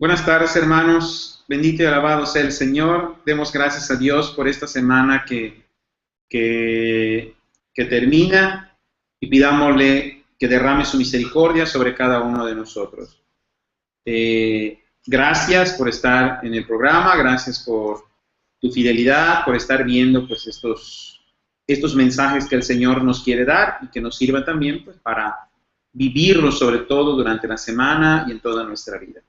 Buenas tardes, hermanos. Bendito y alabado sea el Señor. Demos gracias a Dios por esta semana que termina y pidámosle que derrame su misericordia sobre cada uno de nosotros. Gracias por estar en el programa, gracias por tu fidelidad, por estar viendo pues estos mensajes que el Señor nos quiere dar y que nos sirvan también pues, para vivirlos sobre todo durante la semana y en toda nuestra vida.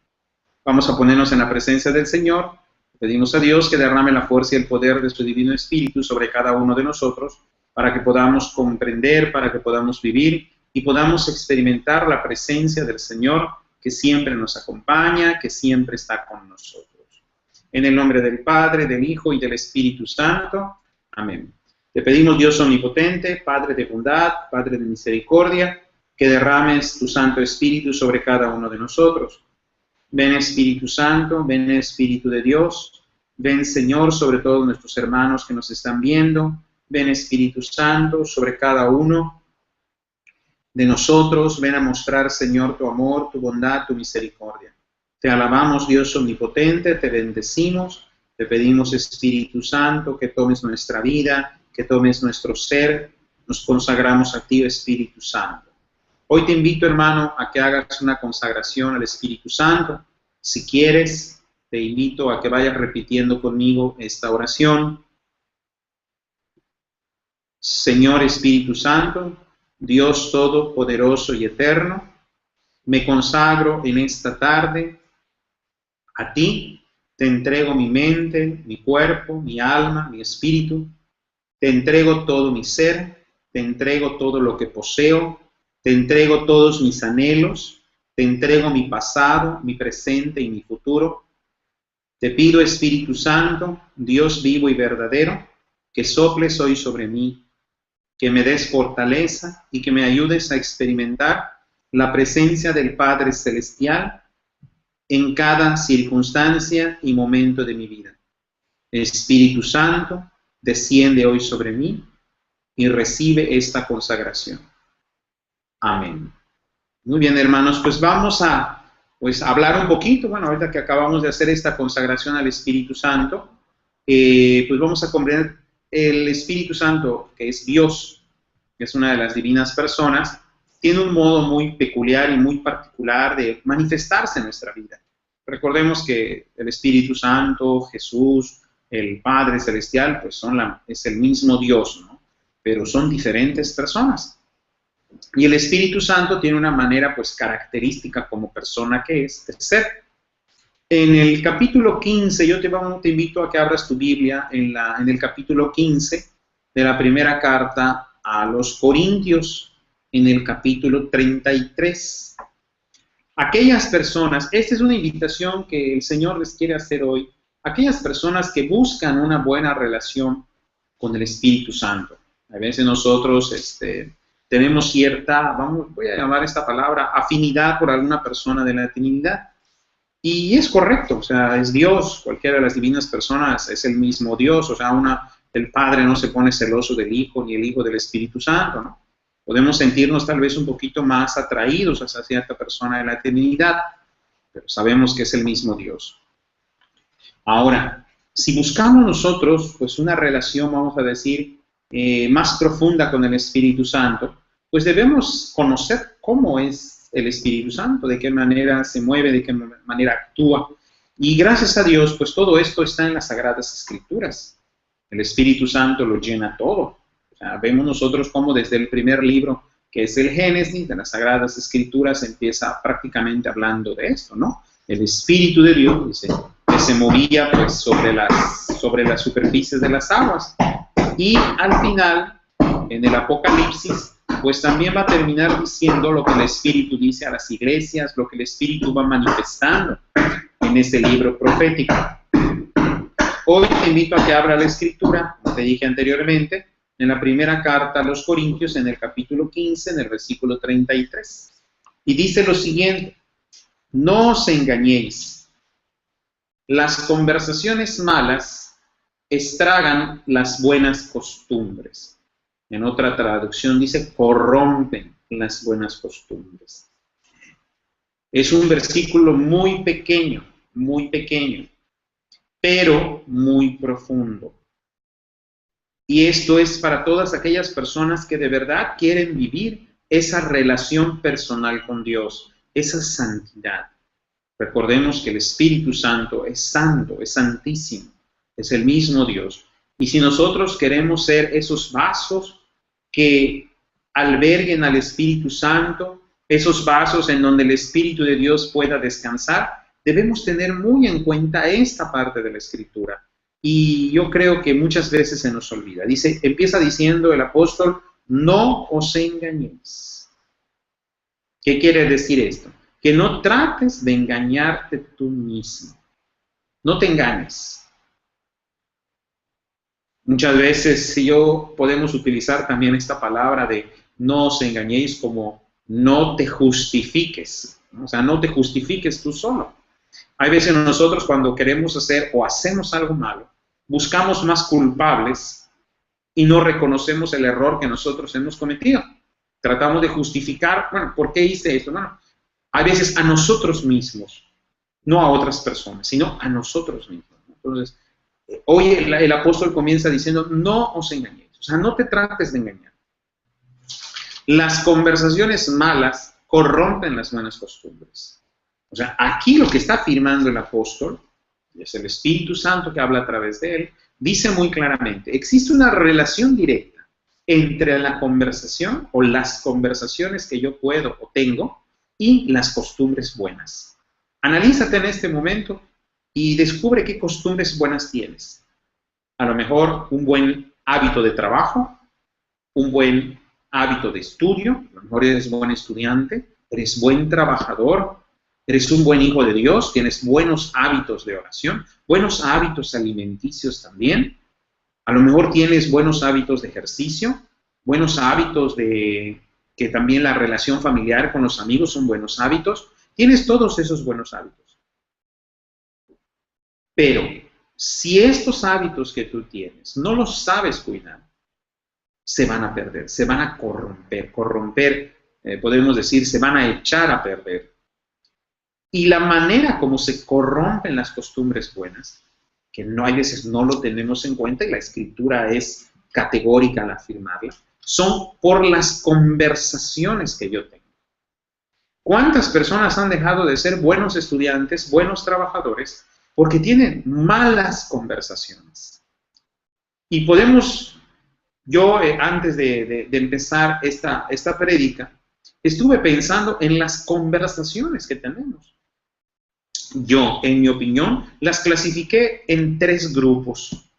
Vamos a ponernos en la presencia del Señor. Pedimos a Dios que derrame la fuerza y el poder de su Divino Espíritu sobre cada uno de nosotros para que podamos comprender, para que podamos vivir y podamos experimentar la presencia del Señor que siempre nos acompaña, que siempre está con nosotros. En el nombre del Padre, del Hijo y del Espíritu Santo. Amén. Te pedimos, Dios omnipotente, Padre de bondad, Padre de misericordia, que derrames tu Santo Espíritu sobre cada uno de nosotros. Ven Espíritu Santo, ven Espíritu de Dios, ven Señor sobre todos nuestros hermanos que nos están viendo, ven Espíritu Santo sobre cada uno de nosotros, ven a mostrar Señor tu amor, tu bondad, tu misericordia. Te alabamos Dios omnipotente, te bendecimos, te pedimos Espíritu Santo que tomes nuestra vida, que tomes nuestro ser, nos consagramos a ti Espíritu Santo. Hoy te invito, hermano, a que hagas una consagración al Espíritu Santo. Si quieres, te invito a que vayas repitiendo conmigo esta oración. Señor Espíritu Santo, Dios Todopoderoso y Eterno, me consagro en esta tarde a ti. Te entrego mi mente, mi cuerpo, mi alma, mi espíritu. Te entrego todo mi ser, te entrego todo lo que poseo. Te entrego todos mis anhelos, te entrego mi pasado, mi presente y mi futuro. Te pido, Espíritu Santo, Dios vivo y verdadero, que soples hoy sobre mí, que me des fortaleza y que me ayudes a experimentar la presencia del Padre Celestial en cada circunstancia y momento de mi vida. Espíritu Santo, desciende hoy sobre mí y recibe esta consagración. Amén. Muy bien, hermanos, pues vamos a hablar un poquito, bueno, ahorita que acabamos de hacer esta consagración al Espíritu Santo, pues vamos a comprender el Espíritu Santo, que es Dios, que es una de las divinas personas, tiene un modo muy peculiar y muy particular de manifestarse en nuestra vida. Recordemos que el Espíritu Santo, Jesús, el Padre Celestial, pues es el mismo Dios, ¿no? Pero son diferentes personas. Y el Espíritu Santo tiene una manera pues característica como persona que es de ser. En el capítulo 15, yo te invito a que abras tu Biblia en el capítulo 15 de la primera carta a los Corintios, en el capítulo 33. Aquellas personas, esta es una invitación que el Señor les quiere hacer hoy, aquellas personas que buscan una buena relación con el Espíritu Santo. A veces nosotros tenemos cierta, voy a llamar esta palabra, afinidad por alguna persona de la Trinidad. Y es correcto, o sea, es Dios, cualquiera de las divinas personas es el mismo Dios, o sea, el Padre no se pone celoso del Hijo, ni el Hijo del Espíritu Santo, ¿no? Podemos sentirnos tal vez un poquito más atraídos hacia cierta persona de la Trinidad, pero sabemos que es el mismo Dios. Ahora, si buscamos nosotros, pues una relación, vamos a decir, más profunda con el Espíritu Santo, pues debemos conocer cómo es el Espíritu Santo, de qué manera se mueve, de qué manera actúa. Y gracias a Dios, pues todo esto está en las Sagradas Escrituras. El Espíritu Santo lo llena todo. O sea, vemos nosotros cómo desde el primer libro, que es el Génesis, de las Sagradas Escrituras, empieza prácticamente hablando de esto, ¿no? El Espíritu de Dios, dice, que se movía pues sobre las superficies de las aguas. Y al final, en el Apocalipsis, pues también va a terminar diciendo lo que el Espíritu dice a las iglesias, lo que el Espíritu va manifestando en ese libro profético. Hoy te invito a que abra la Escritura, como te dije anteriormente, en la primera carta a los Corintios, en el capítulo 15, en el versículo 33. Y dice lo siguiente: no os engañéis, las conversaciones malas estragan las buenas costumbres. En otra traducción dice, corrompen las buenas costumbres. Es un versículo muy pequeño, muy pequeño, pero muy profundo. Y esto es para todas aquellas personas que de verdad quieren vivir esa relación personal con Dios, esa santidad. Recordemos que el Espíritu Santo, es santísimo, es el mismo Dios. Y si nosotros queremos ser esos vasos que alberguen al Espíritu Santo, esos vasos en donde el Espíritu de Dios pueda descansar, debemos tener muy en cuenta esta parte de la Escritura. Y yo creo que muchas veces se nos olvida. Empieza diciendo el apóstol, no os engañéis. ¿Qué quiere decir esto? Que no trates de engañarte tú mismo. No te engañes. Muchas veces podemos utilizar también esta palabra de no os engañéis como no te justifiques. O sea, no te justifiques tú solo. Hay veces nosotros cuando queremos hacer o hacemos algo malo, buscamos más culpables y no reconocemos el error que nosotros hemos cometido. Tratamos de justificar, bueno, ¿por qué hice esto? Bueno, a veces a nosotros mismos, no a otras personas, sino a nosotros mismos. Entonces, hoy el apóstol comienza diciendo, no os engañéis, o sea, no te trates de engañar. Las conversaciones malas corrompen las buenas costumbres. O sea, aquí lo que está afirmando el apóstol, y es el Espíritu Santo que habla a través de él, dice muy claramente, existe una relación directa entre la conversación o las conversaciones que yo puedo o tengo y las costumbres buenas. Analízate en este momento y descubre qué costumbres buenas tienes. A lo mejor un buen hábito de trabajo, un buen hábito de estudio, a lo mejor eres buen estudiante, eres buen trabajador, eres un buen hijo de Dios, tienes buenos hábitos de oración, buenos hábitos alimenticios también. A lo mejor tienes buenos hábitos de ejercicio, buenos hábitos de que también la relación familiar con los amigos son buenos hábitos. Tienes todos esos buenos hábitos. Pero si estos hábitos que tú tienes no los sabes cuidar, se van a perder, se van a corromper. Podemos decir, se van a echar a perder. Y la manera como se corrompen las costumbres buenas, que hay veces no lo tenemos en cuenta y la Escritura es categórica al afirmarla, son por las conversaciones que yo tengo. ¿Cuántas personas han dejado de ser buenos estudiantes, buenos trabajadores, porque tienen malas conversaciones? Y yo antes de empezar esta prédica, estuve pensando en las conversaciones que tenemos. Yo, en mi opinión, las clasifiqué en 3 grupos.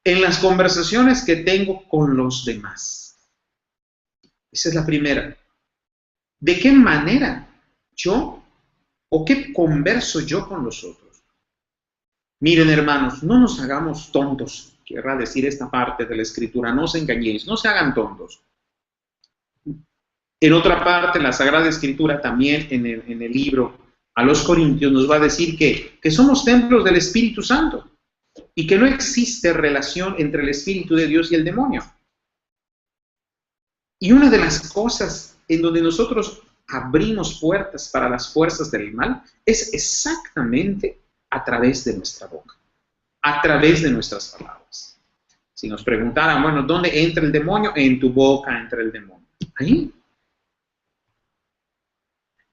En las conversaciones que tengo con los demás. Esa es la primera. ¿De qué manera qué converso yo con los otros? Miren, hermanos, no nos hagamos tontos, querrá decir esta parte de la Escritura, no os engañéis, no se hagan tontos. En otra parte, la Sagrada Escritura también en el libro a los Corintios nos va a decir que somos templos del Espíritu Santo y que no existe relación entre el Espíritu de Dios y el demonio. Y una de las cosas en donde nosotros abrimos puertas para las fuerzas del mal es exactamente a través de nuestra boca, a través de nuestras palabras. Si nos preguntaran, bueno, ¿dónde entra el demonio? En tu boca entra el demonio. Ahí.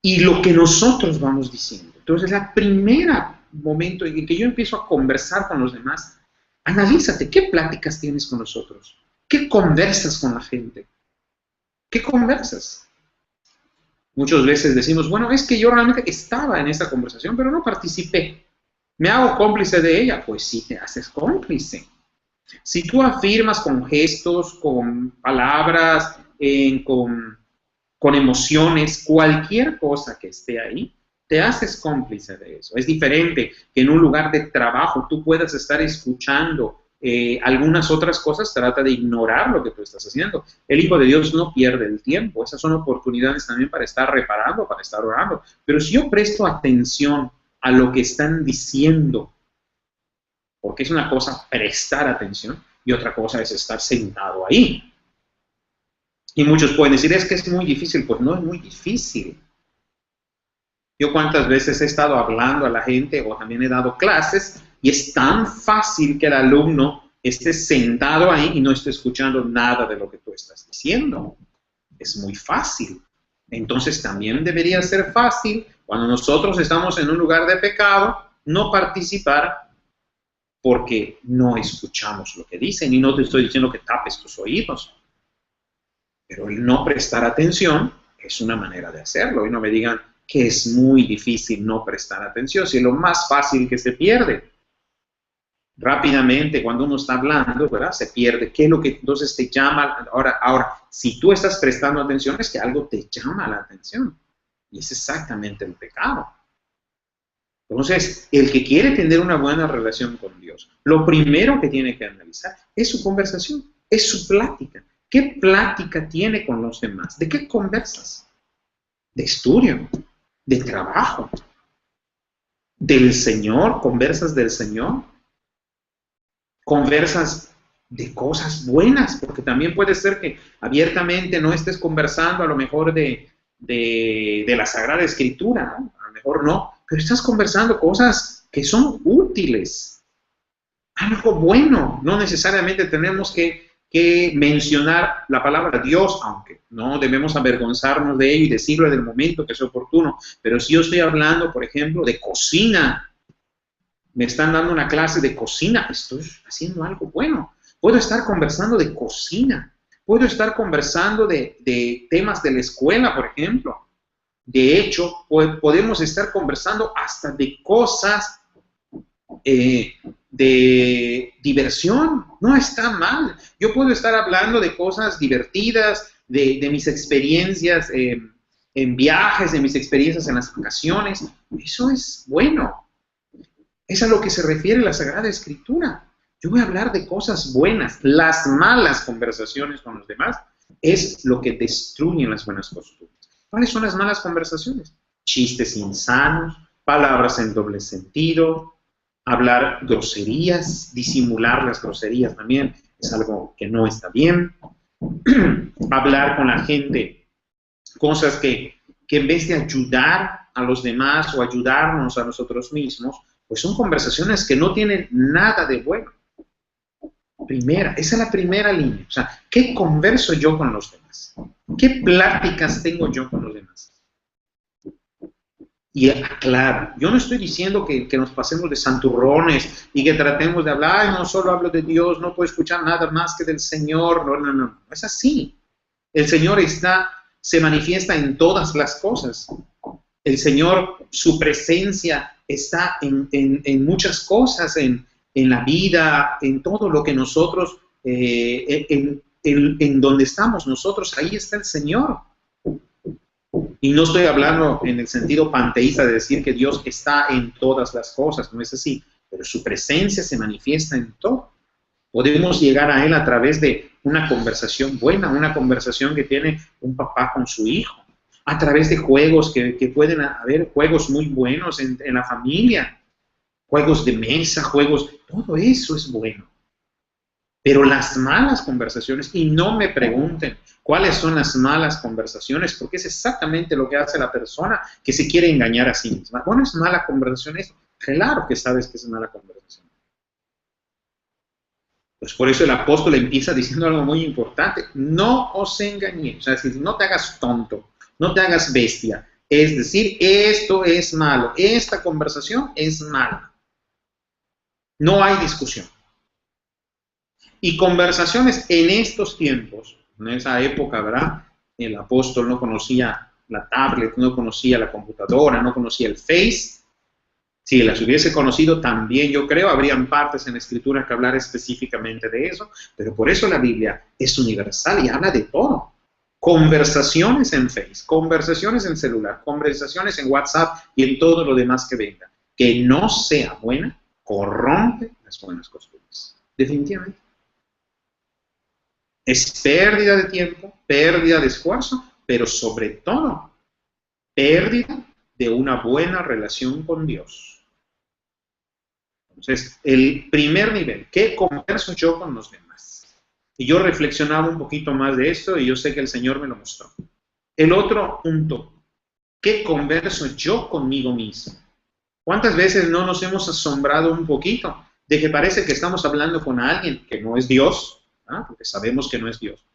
Y lo que nosotros vamos diciendo. Entonces, la primera momento en que yo empiezo a conversar con los demás, analízate, ¿qué pláticas tienes con los otros? ¿Qué conversas con la gente? ¿Qué conversas? Muchas veces decimos, bueno, es que yo realmente estaba en esta conversación, pero no participé. ¿Me hago cómplice de ella? Pues sí, te haces cómplice. Si tú afirmas con gestos, con palabras, con emociones, cualquier cosa que esté ahí, te haces cómplice de eso. Es diferente que en un lugar de trabajo tú puedas estar escuchando algunas otras cosas, trata de ignorar lo que tú estás haciendo. El Hijo de Dios no pierde el tiempo, esas son oportunidades también para estar reparando, para estar orando. Pero si yo presto atención a lo que están diciendo, porque es una cosa prestar atención y otra cosa es estar sentado ahí. Y muchos pueden decir, es que es muy difícil. Pues no es muy difícil. Yo cuántas veces he estado hablando a la gente o también he dado clases y es tan fácil que el alumno esté sentado ahí y no esté escuchando nada de lo que tú estás diciendo. Es muy fácil. Entonces también debería ser fácil cuando nosotros estamos en un lugar de pecado no participar porque no escuchamos lo que dicen. Y no te estoy diciendo que tapes tus oídos, pero el no prestar atención es una manera de hacerlo. Y no me digan que es muy difícil no prestar atención, si es lo más fácil que se pierde. Rápidamente, cuando uno está hablando, ¿verdad? Se pierde. ¿Qué es lo que entonces te llama? Ahora, si tú estás prestando atención, es que algo te llama la atención. Y es exactamente el pecado. Entonces, el que quiere tener una buena relación con Dios, lo primero que tiene que analizar es su conversación, es su plática. ¿Qué plática tiene con los demás? ¿De qué conversas? ¿De estudio? ¿De trabajo? ¿Del Señor? ¿Conversas del Señor? ¿Conversas de cosas buenas? Porque también puede ser que abiertamente no estés conversando a lo mejor de la Sagrada Escritura, ¿no? A lo mejor no, pero estás conversando cosas que son útiles, algo bueno. No necesariamente tenemos que mencionar la palabra Dios, aunque no debemos avergonzarnos de ello y decirlo en el momento que es oportuno. Pero si yo estoy hablando, por ejemplo, de cocina, me están dando una clase de cocina, estoy haciendo algo bueno. Puedo estar conversando de cocina, puedo estar conversando de temas de la escuela, por ejemplo. De hecho, podemos estar conversando hasta de cosas de diversión. No está mal. Yo puedo estar hablando de cosas divertidas, de mis experiencias en viajes, de mis experiencias en las vacaciones. Eso es bueno. Es a lo que se refiere la Sagrada Escritura. Yo voy a hablar de cosas buenas. Las malas conversaciones con los demás es lo que destruyen las buenas costumbres. ¿Cuáles son las malas conversaciones? Chistes insanos, palabras en doble sentido, hablar groserías, disimular las groserías también es algo que no está bien. Hablar con la gente cosas que en vez de ayudar a los demás o ayudarnos a nosotros mismos, pues son conversaciones que no tienen nada de bueno. Esa es la primera línea. O sea, ¿qué converso yo con los demás? ¿Qué pláticas tengo yo con los demás? Y claro, yo no estoy diciendo que nos pasemos de santurrones y que tratemos de hablar, ay, no solo hablo de Dios, no puedo escuchar nada más que del Señor. No es así. El Señor se manifiesta en todas las cosas. El Señor, su presencia está en muchas cosas, en la vida, en todo lo que nosotros, en donde estamos nosotros, ahí está el Señor. Y no estoy hablando en el sentido panteísta de decir que Dios está en todas las cosas, no es así, pero su presencia se manifiesta en todo. Podemos llegar a Él a través de una conversación buena, una conversación que tiene un papá con su hijo, a través de juegos que pueden haber juegos muy buenos en la familia, juegos de mesa, todo eso es bueno. Pero las malas conversaciones, y no me pregunten cuáles son las malas conversaciones, porque es exactamente lo que hace la persona que se quiere engañar a sí misma. Bueno, es mala conversación eso. Claro que sabes que es mala conversación. Pues por eso el apóstol empieza diciendo algo muy importante. No os engañéis. O sea, es decir, no te hagas tonto, no te hagas bestia. Es decir, esto es malo. Esta conversación es mala. No hay discusión. Y conversaciones en estos tiempos, en esa época, ¿verdad? El apóstol no conocía la tablet, no conocía la computadora, no conocía el Face. Si las hubiese conocido también, yo creo, habrían partes en la Escritura que hablar específicamente de eso, pero por eso la Biblia es universal y habla de todo. Conversaciones en Face, conversaciones en celular, conversaciones en WhatsApp y en todo lo demás que venga. Que no sea buena, corrompe las buenas costumbres. Definitivamente. Es pérdida de tiempo, pérdida de esfuerzo, pero sobre todo, pérdida de una buena relación con Dios. Entonces, el primer nivel, ¿qué converso yo con los demás? Y yo reflexionaba un poquito más de esto y yo sé que el Señor me lo mostró. El otro punto ¿Qué converso yo conmigo mismo? ¿Cuántas veces no nos hemos asombrado un poquito de que parece que estamos hablando con alguien que no es Dios, ¿ah? Porque sabemos que no es Dios,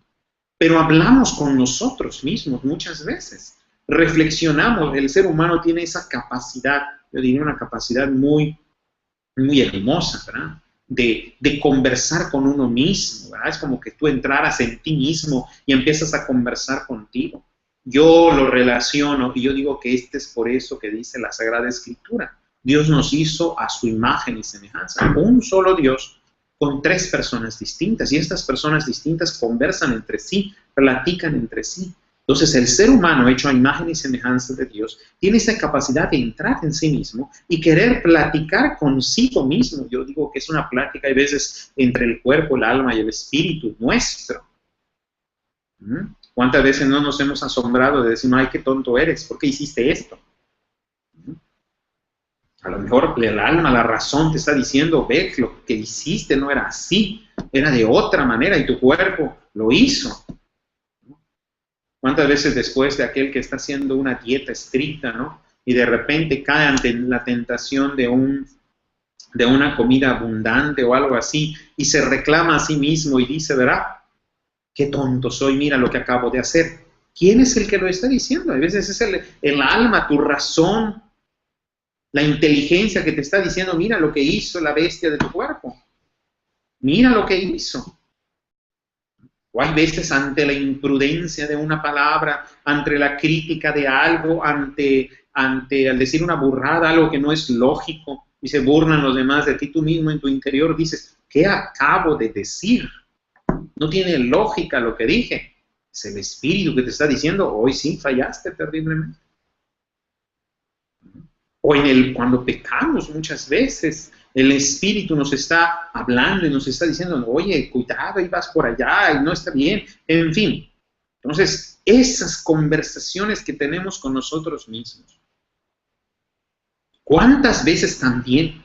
pero hablamos con nosotros mismos muchas veces? Reflexionamos, el ser humano tiene esa capacidad, yo diría una capacidad muy, muy hermosa, ¿verdad? De conversar con uno mismo, ¿verdad? Es como que tú entraras en ti mismo y empiezas a conversar contigo. Yo lo relaciono y yo digo que es por eso que dice la Sagrada Escritura. Dios nos hizo a su imagen y semejanza. Un solo Dios con tres personas distintas. Y estas personas distintas conversan entre sí, platican entre sí. Entonces el ser humano hecho a imagen y semejanza de Dios tiene esa capacidad de entrar en sí mismo y querer platicar consigo mismo. Yo digo que es una plática a veces entre el cuerpo, el alma y el espíritu nuestro. ¿Cuántas veces no nos hemos asombrado de decir, ay, qué tonto eres, ¿por qué hiciste esto? A lo mejor el alma, la razón te está diciendo, ve, lo que hiciste no era así, era de otra manera y tu cuerpo lo hizo. ¿Cuántas veces después de aquel que está haciendo una dieta estricta, ¿no? Y de repente cae ante la tentación de una comida abundante o algo así y se reclama a sí mismo y dice, ¿verdad? Qué tonto soy, mira lo que acabo de hacer. ¿Quién es el que lo está diciendo? A veces es el alma, tu razón, la inteligencia que te está diciendo, mira lo que hizo la bestia de tu cuerpo. Mira lo que hizo. O hay veces ante la imprudencia de una palabra, ante la crítica de algo, ante al decir una burrada, algo que no es lógico, y se burlan los demás de ti, tú mismo en tu interior dices, ¿qué acabo de decir? No tiene lógica lo que dije. Es el espíritu que te está diciendo, hoy sí fallaste terriblemente. O cuando pecamos muchas veces, el espíritu nos está hablando y nos está diciendo, oye, cuidado, y vas por allá, y no está bien, en fin. Entonces, esas conversaciones que tenemos con nosotros mismos, ¿cuántas veces también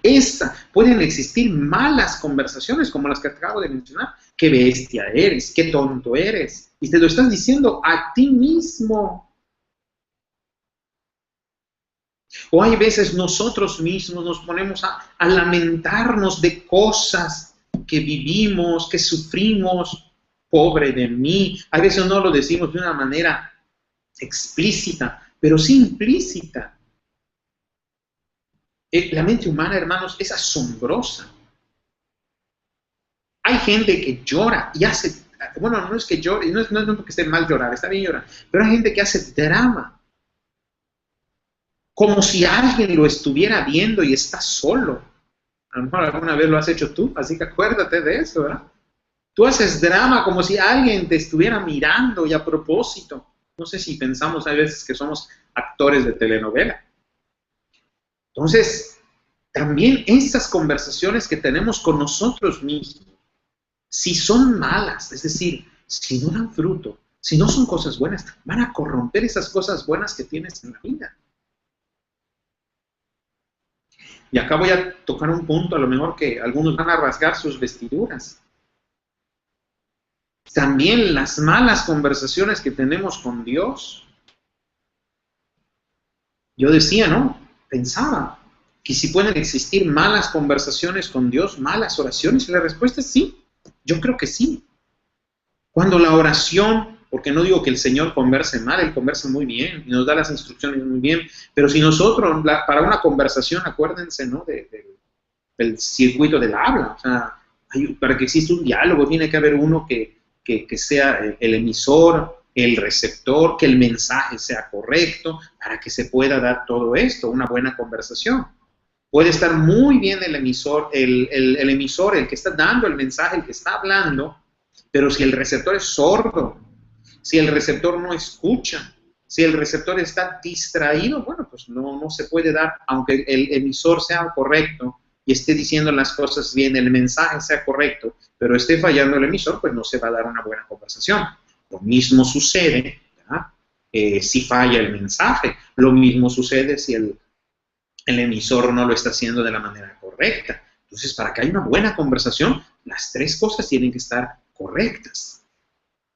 pueden existir malas conversaciones como las que acabo de mencionar? Qué bestia eres, qué tonto eres. Y te lo estás diciendo a ti mismo. O hay veces nosotros mismos nos ponemos a lamentarnos de cosas que vivimos, que sufrimos. Pobre de mí. A veces no lo decimos de una manera explícita, pero sí implícita. La mente humana, hermanos, es asombrosa. Hay gente que llora y hace, bueno, no es que llore, no es porque esté mal llorar, está bien llorar, pero hay gente que hace drama, como si alguien lo estuviera viendo y está solo. A lo mejor alguna vez lo has hecho tú, así que acuérdate de eso, ¿verdad? Tú haces drama como si alguien te estuviera mirando y a propósito. No sé si pensamos a veces que somos actores de telenovela. Entonces, también estas conversaciones que tenemos con nosotros mismos, si son malas, es decir, si no dan fruto, si no son cosas buenas, van a corromper esas cosas buenas que tienes en la vida. Y acá voy a tocar un punto, a lo mejor que algunos van a rasgar sus vestiduras. También las malas conversaciones que tenemos con Dios. Yo decía, ¿no? Pensaba que si pueden existir malas conversaciones con Dios, malas oraciones, y la respuesta es sí. Yo creo que sí. Cuando la oración, porque no digo que el Señor converse mal, Él conversa muy bien y nos da las instrucciones muy bien, pero si nosotros, para una conversación, acuérdense, ¿no? Del circuito del habla, o sea, para que exista un diálogo tiene que haber uno que sea el emisor, el receptor, que el mensaje sea correcto, para que se pueda dar todo esto, una buena conversación. Puede estar muy bien el emisor, el que está dando el mensaje, el que está hablando, pero si el receptor es sordo, si el receptor no escucha, si el receptor está distraído, bueno, pues no se puede dar, aunque el emisor sea correcto y esté diciendo las cosas bien, el mensaje sea correcto, pero esté fallando el emisor, pues no se va a dar una buena conversación. Lo mismo sucede, ¿verdad? Si falla el mensaje, lo mismo sucede si el emisor no lo está haciendo de la manera correcta. Entonces, para que haya una buena conversación, las tres cosas tienen que estar correctas.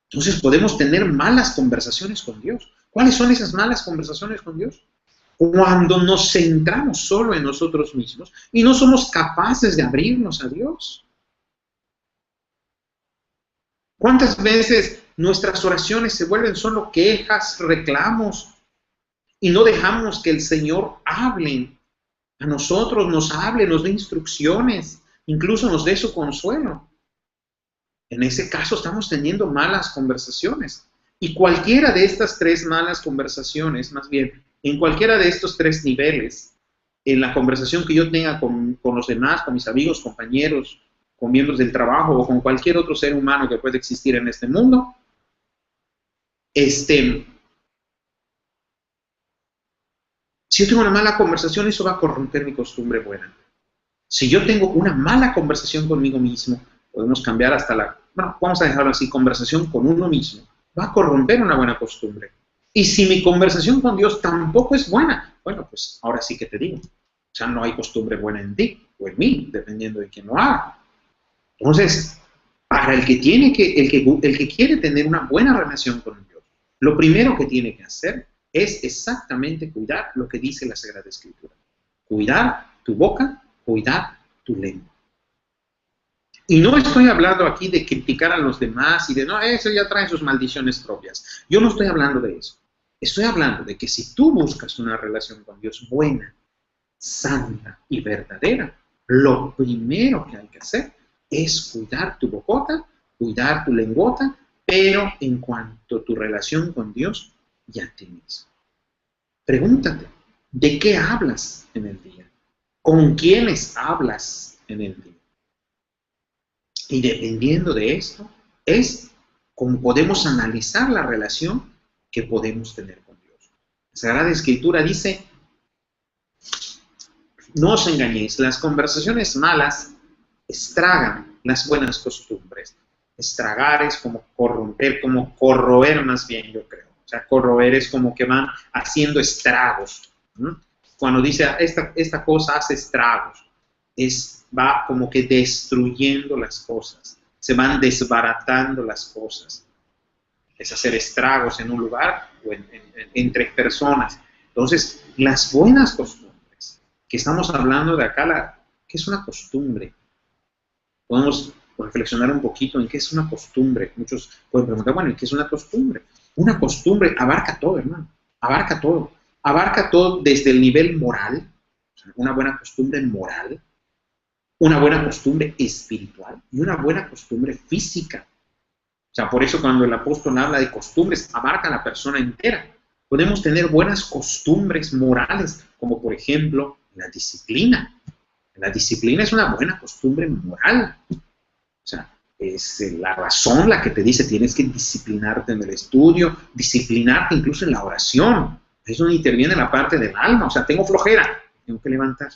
Entonces, podemos tener malas conversaciones con Dios. ¿Cuáles son esas malas conversaciones con Dios? Cuando nos centramos solo en nosotros mismos y no somos capaces de abrirnos a Dios. ¿Cuántas veces nuestras oraciones se vuelven solo quejas, reclamos, y no dejamos que el Señor hable a nosotros, nos hable, nos dé instrucciones, incluso nos dé su consuelo? En ese caso estamos teniendo malas conversaciones. Y cualquiera de estas tres malas conversaciones, más bien, en cualquiera de estos tres niveles, en la conversación que yo tenga con los demás, con mis amigos, compañeros, con miembros del trabajo o con cualquier otro ser humano que pueda existir en este mundo, si yo tengo una mala conversación, eso va a corromper mi costumbre buena. Si yo tengo una mala conversación conmigo mismo, podemos cambiar hasta vamos a dejarlo así, conversación con uno mismo, va a corromper una buena costumbre. Y si mi conversación con Dios tampoco es buena, bueno, pues ahora sí que te digo, o sea, no hay costumbre buena en ti o en mí, dependiendo de quién lo haga. Entonces, para el que quiere tener una buena relación con Dios, lo primero que tiene que hacer es exactamente cuidar lo que dice la Sagrada Escritura. Cuidar tu boca, cuidar tu lengua. Y no estoy hablando aquí de criticar a los demás y de, no, eso ya trae sus maldiciones propias. Yo no estoy hablando de eso. Estoy hablando de que si tú buscas una relación con Dios buena, santa y verdadera, lo primero que hay que hacer es cuidar tu bocota, cuidar tu lengüota, pero en cuanto a tu relación con Dios, ya tienes. Pregúntate, ¿de qué hablas en el día? ¿Con quiénes hablas en el día? Y dependiendo de esto, es como podemos analizar la relación que podemos tener con Dios. La Sagrada Escritura dice, no os engañéis, las conversaciones malas estragan las buenas costumbres. Estragar es como corromper, como corroer más bien, yo creo. O sea, corroer es como que van haciendo estragos. Cuando dice, esta cosa hace estragos, va como que destruyendo las cosas, se van desbaratando las cosas. Es hacer estragos en un lugar o entre personas. Entonces, las buenas costumbres, que estamos hablando de acá, ¿qué es una costumbre? Podemos reflexionar un poquito en qué es una costumbre. Muchos pueden preguntar, bueno, ¿y qué es una costumbre? Una costumbre abarca todo, hermano, abarca todo. Abarca todo desde el nivel moral, una buena costumbre moral, una buena costumbre espiritual y una buena costumbre física. O sea, por eso cuando el apóstol habla de costumbres, abarca a la persona entera. Podemos tener buenas costumbres morales, como por ejemplo la disciplina. La disciplina es una buena costumbre moral. O sea, es la razón la que te dice tienes que disciplinarte en el estudio, disciplinarte incluso en la oración. Es donde interviene la parte del alma. O sea, tengo flojera, tengo que levantar.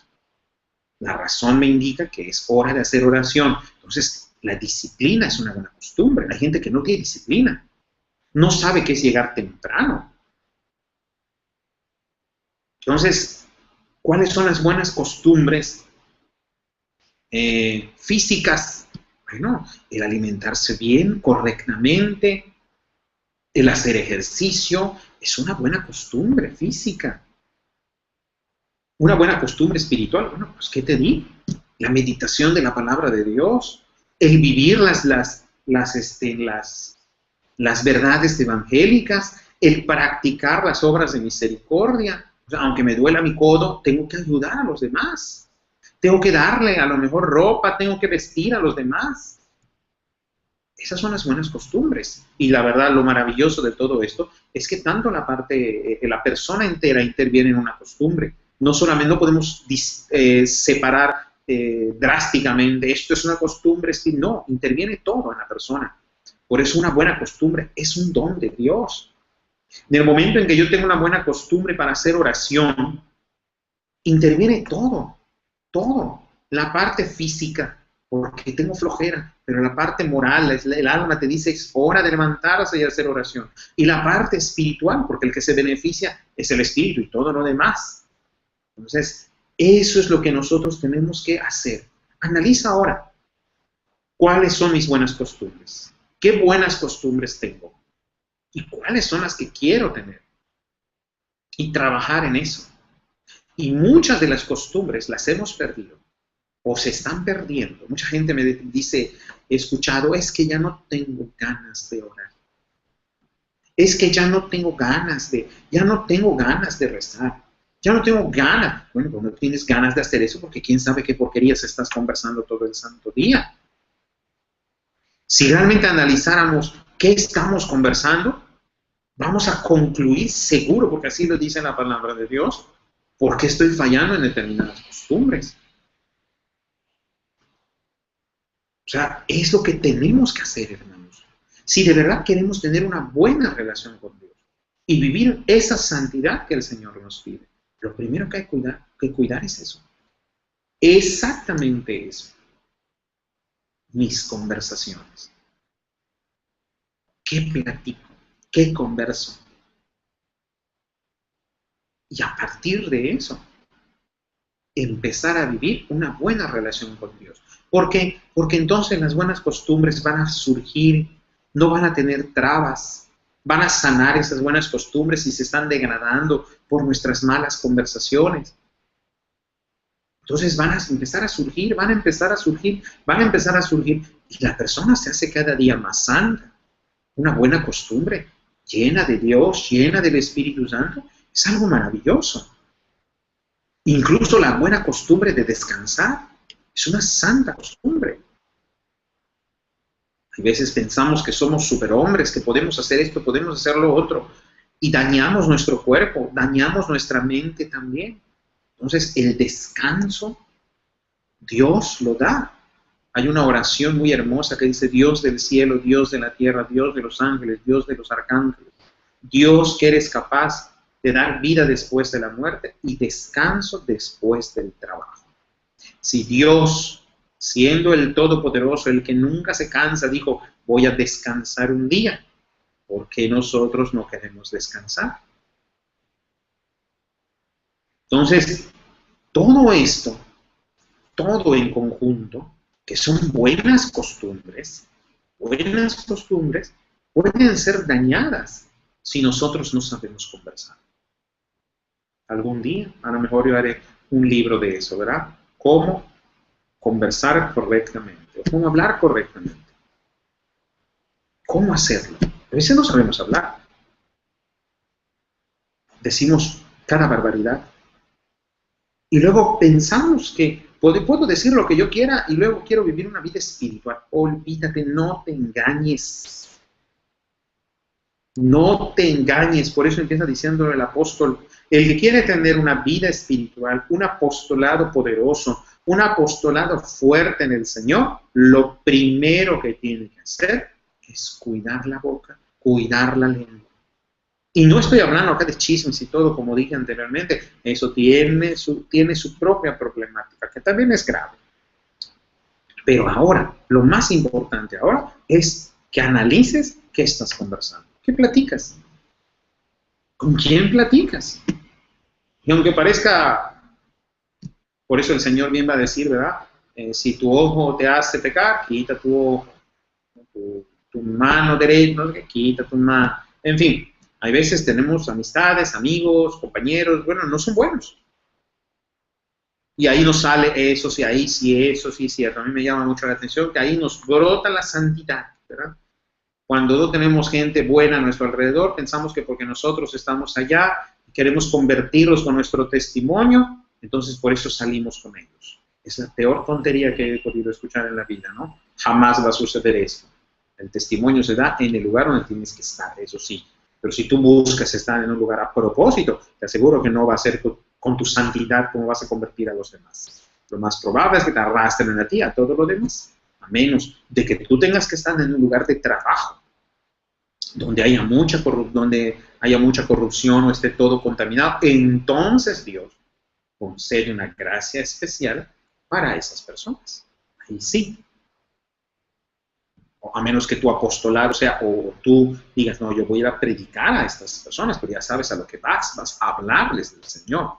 La razón me indica que es hora de hacer oración. Entonces, la disciplina es una buena costumbre. Hay gente que no tiene disciplina. No sabe qué es llegar temprano. Entonces, ¿cuáles son las buenas costumbres físicas? Bueno, el alimentarse bien, correctamente, el hacer ejercicio, es una buena costumbre física. Una buena costumbre espiritual, bueno, pues ¿qué te digo? La meditación de la palabra de Dios, el vivir las verdades evangélicas, el practicar las obras de misericordia. O sea, aunque me duela mi codo, tengo que ayudar a los demás. Tengo que darle a lo mejor ropa, tengo que vestir a los demás. Esas son las buenas costumbres. Y la verdad, lo maravilloso de todo esto es que tanto la persona entera interviene en una costumbre. No solamente, no podemos separar drásticamente, esto es una costumbre, no, interviene todo en la persona. Por eso una buena costumbre es un don de Dios. En el momento en que yo tengo una buena costumbre para hacer oración, interviene todo, todo. La parte física, porque tengo flojera, pero la parte moral, el alma te dice, es hora de levantarse y hacer oración. Y la parte espiritual, porque el que se beneficia es el espíritu y todo lo demás. Entonces, eso es lo que nosotros tenemos que hacer. Analiza ahora, ¿cuáles son mis buenas costumbres? ¿Qué buenas costumbres tengo? ¿Y cuáles son las que quiero tener? y trabajar en eso. Y muchas de las costumbres las hemos perdido o se están perdiendo. Mucha gente me dice, he escuchado, es que ya no tengo ganas de orar. Es que ya no tengo ganas de rezar. Ya no tengo ganas. Bueno, pues no tienes ganas de hacer eso porque quién sabe qué porquerías estás conversando todo el santo día. Si realmente analizáramos qué estamos conversando, vamos a concluir seguro, porque así lo dice la palabra de Dios, por qué estoy fallando en determinadas costumbres. O sea, es lo que tenemos que hacer, hermanos. Si de verdad queremos tener una buena relación con Dios y vivir esa santidad que el Señor nos pide, lo primero que hay que cuidar es eso. Exactamente eso. Mis conversaciones. ¿Qué platico? ¿Qué converso? Y a partir de eso, empezar a vivir una buena relación con Dios. ¿Por qué? Porque entonces las buenas costumbres van a surgir, no van a tener trabas, van a sanar esas buenas costumbres si se están degradando por nuestras malas conversaciones. Entonces van a empezar a surgir, y la persona se hace cada día más santa. Una buena costumbre, llena de Dios, llena del Espíritu Santo, es algo maravilloso. Incluso la buena costumbre de descansar es una santa costumbre. A veces pensamos que somos superhombres, que podemos hacer esto, podemos hacer lo otro, y dañamos nuestro cuerpo, dañamos nuestra mente también. Entonces, el descanso, Dios lo da. Hay una oración muy hermosa que dice, Dios del cielo, Dios de la tierra, Dios de los ángeles, Dios de los arcángeles, Dios que eres capaz de dar vida después de la muerte y descanso después del trabajo. Si Dios, siendo el Todopoderoso, el que nunca se cansa, dijo, voy a descansar un día, ¿por qué nosotros no queremos descansar? Entonces, todo esto, todo en conjunto, que son buenas costumbres, pueden ser dañadas si nosotros no sabemos conversar. Algún día, a lo mejor yo haré un libro de eso, ¿verdad? Cómo conversar correctamente, cómo hablar correctamente. ¿Cómo hacerlo? A veces no sabemos hablar. Decimos cada barbaridad. Y luego pensamos que puedo decir lo que yo quiera y luego quiero vivir una vida espiritual. Olvídate, no te engañes. No te engañes. Por eso empieza diciendo el apóstol, el que quiere tener una vida espiritual, un apostolado poderoso, un apostolado fuerte en el Señor, lo primero que tiene que hacer es cuidar la boca, cuidar la lengua. Y no estoy hablando acá de chismes y todo, como dije anteriormente, eso tiene su propia problemática, que también es grave. Pero ahora, lo más importante ahora es que analices qué estás conversando. ¿Qué platicas? ¿Con quién platicas? Y aunque parezca, por eso el Señor bien va a decir, ¿verdad? Si tu ojo te hace pecar, quita tu ojo. Tu mano derecha, ¿no? Quita tu mano. En fin. Hay veces tenemos amistades, amigos, compañeros, bueno, no son buenos. Y ahí nos sale eso, sí, ahí sí, eso sí es cierto. A mí me llama mucho la atención que ahí nos brota la santidad, ¿verdad? Cuando no tenemos gente buena a nuestro alrededor, pensamos que porque nosotros estamos allá y queremos convertirlos con nuestro testimonio, entonces por eso salimos con ellos. Es la peor tontería que he podido escuchar en la vida, ¿no? Jamás va a suceder esto. El testimonio se da en el lugar donde tienes que estar, eso sí. Pero si tú buscas estar en un lugar a propósito, te aseguro que no va a ser con tu santidad como vas a convertir a los demás. Lo más probable es que te arrastren a ti, a todo lo demás. A menos de que tú tengas que estar en un lugar de trabajo, donde haya mucha corrupción o esté todo contaminado. Entonces Dios concede una gracia especial para esas personas. Ahí sí. A menos que tu apostolado sea, o tú digas, no, yo voy a ir a predicar a estas personas, pero ya sabes a lo que vas a hablarles del Señor.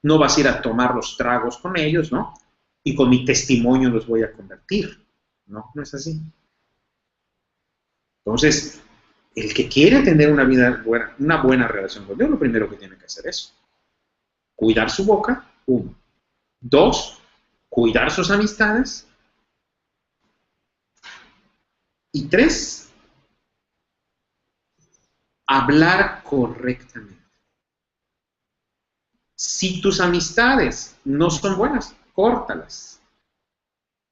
No vas a ir a tomar los tragos con ellos, ¿no? Y con mi testimonio los voy a convertir. No, no es así. Entonces, El que quiere tener una buena relación con Dios, lo primero que tiene que hacer es cuidar su boca, 1. 2, cuidar sus amistades. Y 3, hablar correctamente. Si tus amistades no son buenas, córtalas.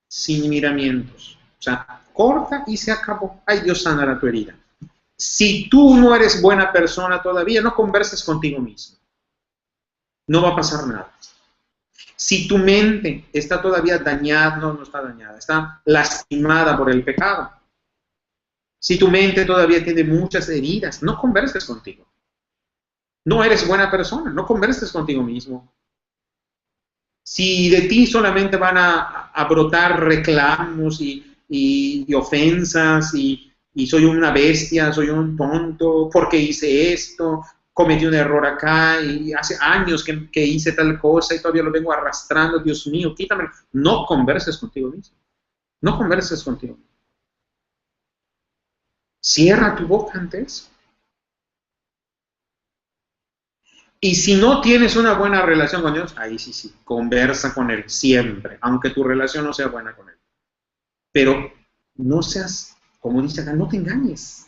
Sin miramientos. O sea, corta y se acabó. Ay, Dios sanará tu herida. Si tú no eres buena persona todavía, no converses contigo mismo. No va a pasar nada. Si tu mente está todavía dañada, no está dañada, está lastimada por el pecado. Si tu mente todavía tiene muchas heridas, no converses contigo. No eres buena persona, no converses contigo mismo. Si de ti solamente van a brotar reclamos y ofensas y soy una bestia, soy un tonto, porque hice esto, cometí un error acá y hace años que hice tal cosa y todavía lo vengo arrastrando, Dios mío, quítamelo. No converses contigo mismo. No converses contigo mismo. Cierra tu boca ante eso. Y si no tienes una buena relación con Dios, ahí sí, conversa con Él siempre, aunque tu relación no sea buena con Él. Pero no seas, como dice acá, no te engañes.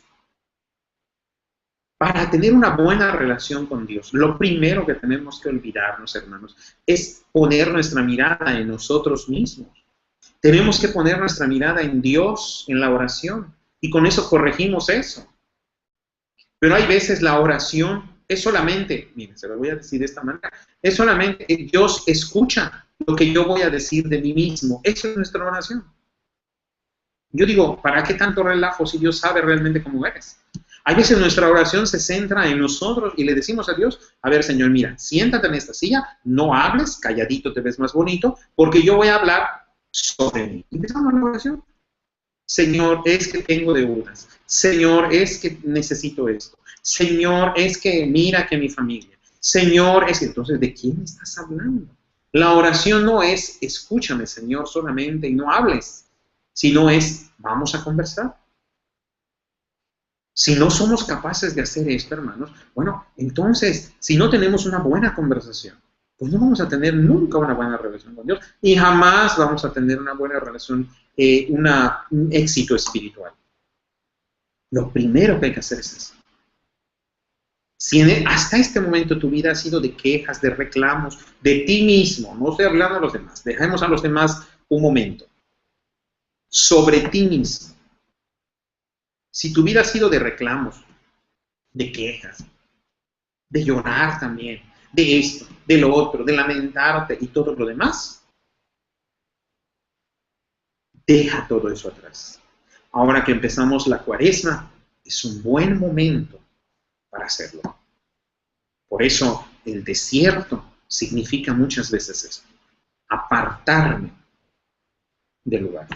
Para tener una buena relación con Dios, lo primero que tenemos que olvidarnos, hermanos, es poner nuestra mirada en nosotros mismos. Tenemos que poner nuestra mirada en Dios, en la oración, y con eso corregimos eso. Pero hay veces la oración es solamente, miren, se lo voy a decir de esta manera, es solamente que Dios escucha lo que yo voy a decir de mí mismo. Eso es nuestra oración. Yo digo, ¿para qué tanto relajo si Dios sabe realmente cómo eres? Hay veces nuestra oración se centra en nosotros y le decimos a Dios, a ver, Señor, mira, siéntate en esta silla, no hables, calladito te ves más bonito, porque yo voy a hablar sobre mí. Y empezamos la oración. Señor, es que tengo deudas. Señor, es que necesito esto. Señor, es que mira que mi familia. Señor, es que entonces, ¿de quién estás hablando? La oración no es, escúchame, Señor, solamente y no hables, sino es, vamos a conversar. Si no somos capaces de hacer esto, hermanos, bueno, entonces, si no tenemos una buena conversación, pues no vamos a tener nunca una buena relación con Dios y jamás vamos a tener una buena relación, un éxito espiritual. Lo primero que hay que hacer es eso. Si hasta este momento tu vida ha sido de quejas, de reclamos, de ti mismo, no estoy hablando a los demás, dejemos a los demás un momento, sobre ti mismo. Si tu vida ha sido de reclamos, de quejas, de llorar también, de esto, de lo otro, de lamentarte y todo lo demás, deja todo eso atrás. Ahora que empezamos la Cuaresma, es un buen momento para hacerlo. Por eso el desierto significa muchas veces eso, apartarme del lugar.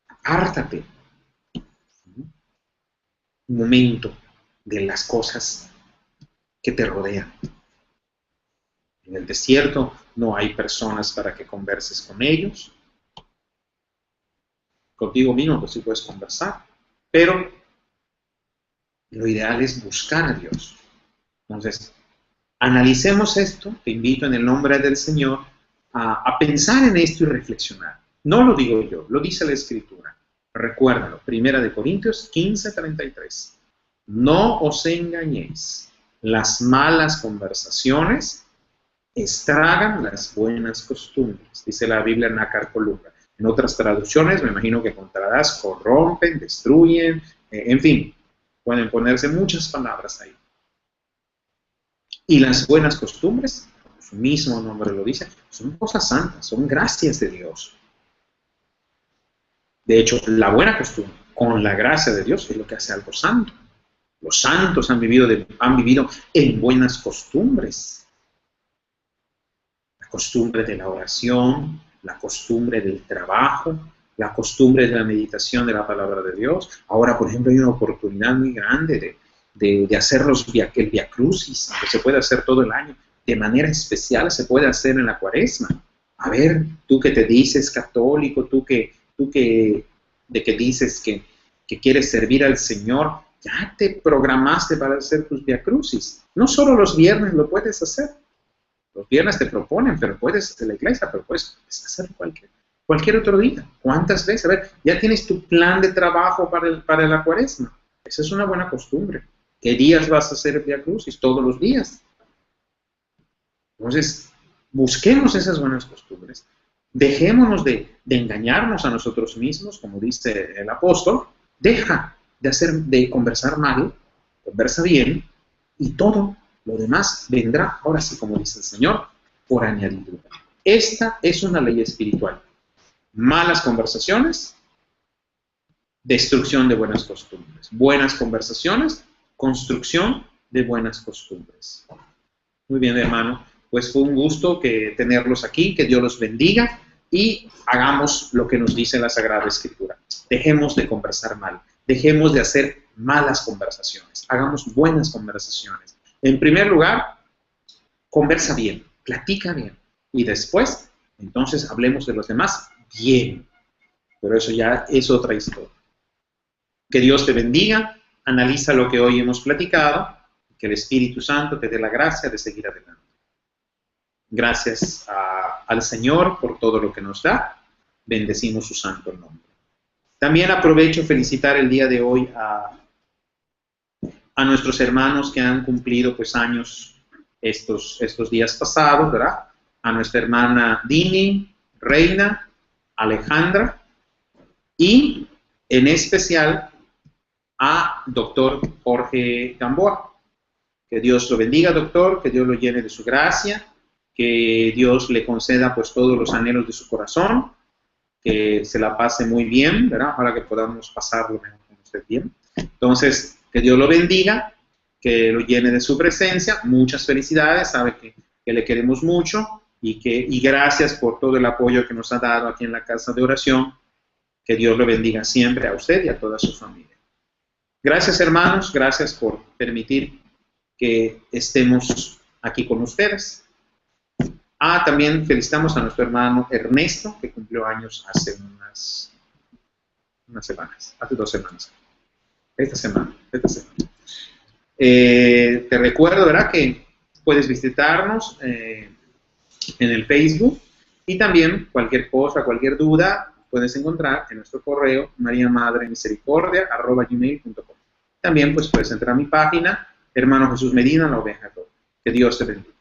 Apártate un momento de las cosas que te rodean. En el desierto no hay personas para que converses con ellos. Contigo mismo pues sí puedes conversar, pero lo ideal es buscar a Dios. Entonces, analicemos esto, te invito en el nombre del Señor a pensar en esto y reflexionar. No lo digo yo, lo dice la Escritura. Recuérdalo, 1 Corintios 15:33. No os engañéis, las malas conversaciones estragan las buenas costumbres, dice la Biblia en Acarcolumna. En otras traducciones, me imagino que encontrarás, corrompen, destruyen, en fin, pueden ponerse muchas palabras ahí. Y las buenas costumbres, como su mismo nombre lo dice, son cosas santas, son gracias de Dios. De hecho, la buena costumbre, con la gracia de Dios, es lo que hace algo santo. Los santos han vivido en buenas costumbres. La costumbre de la oración, la costumbre del trabajo, la costumbre de la meditación de la palabra de Dios. Ahora, por ejemplo, hay una oportunidad muy grande de hacer el Via Crucis, que se puede hacer todo el año. De manera especial se puede hacer en la Cuaresma. A ver, tú que te dices católico, tú que dices que quieres servir al Señor, ya te programaste para hacer tus Via Crucis. No solo los viernes lo puedes hacer. Los viernes te proponen, pero puedes hacer la iglesia, pero puedes hacer cualquier otro día. ¿Cuántas veces? A ver, ya tienes tu plan de trabajo para la cuaresma. Esa es una buena costumbre. ¿Qué días vas a hacer el Via Crucis? Todos los días. Entonces, busquemos esas buenas costumbres. Dejémonos de engañarnos a nosotros mismos, como dice el apóstol. Deja de conversar mal, conversa bien, y todo lo demás vendrá, ahora sí, como dice el Señor, por añadidura. Esta es una ley espiritual. Malas conversaciones, destrucción de buenas costumbres. Buenas conversaciones, construcción de buenas costumbres. Muy bien, hermano. Pues fue un gusto tenerlos aquí, que Dios los bendiga y hagamos lo que nos dice la Sagrada Escritura. Dejemos de conversar mal, dejemos de hacer malas conversaciones, hagamos buenas conversaciones. En primer lugar, conversa bien, platica bien y después, entonces hablemos de los demás bien. Pero eso ya es otra historia. Que Dios te bendiga, analiza lo que hoy hemos platicado, que el Espíritu Santo te dé la gracia de seguir adelante. Gracias al Señor por todo lo que nos da. Bendecimos su santo nombre. También aprovecho felicitar el día de hoy a nuestros hermanos que han cumplido pues años estos días pasados, ¿verdad? A nuestra hermana Dini, Reina, Alejandra y en especial a doctor Jorge Gamboa. Que Dios lo bendiga, doctor, que Dios lo llene de su gracia, que Dios le conceda pues todos los anhelos de su corazón, que se la pase muy bien, ¿verdad? Para que podamos pasarlo mejor con usted bien. Entonces, que Dios lo bendiga, que lo llene de su presencia, muchas felicidades, sabe que le queremos mucho y gracias por todo el apoyo que nos ha dado aquí en la casa de oración, que Dios lo bendiga siempre a usted y a toda su familia. Gracias, hermanos, gracias por permitir que estemos aquí con ustedes. También felicitamos a nuestro hermano Ernesto, que cumplió años hace unas semanas, hace 2 semanas. Esta semana. Te recuerdo, ¿verdad?, que puedes visitarnos en el Facebook y también cualquier cosa, cualquier duda, puedes encontrar en nuestro correo mariamadremisericordia@gmail.com. También pues puedes entrar a mi página, Hermano Jesús Medina, la oveja de todo. Que Dios te bendiga.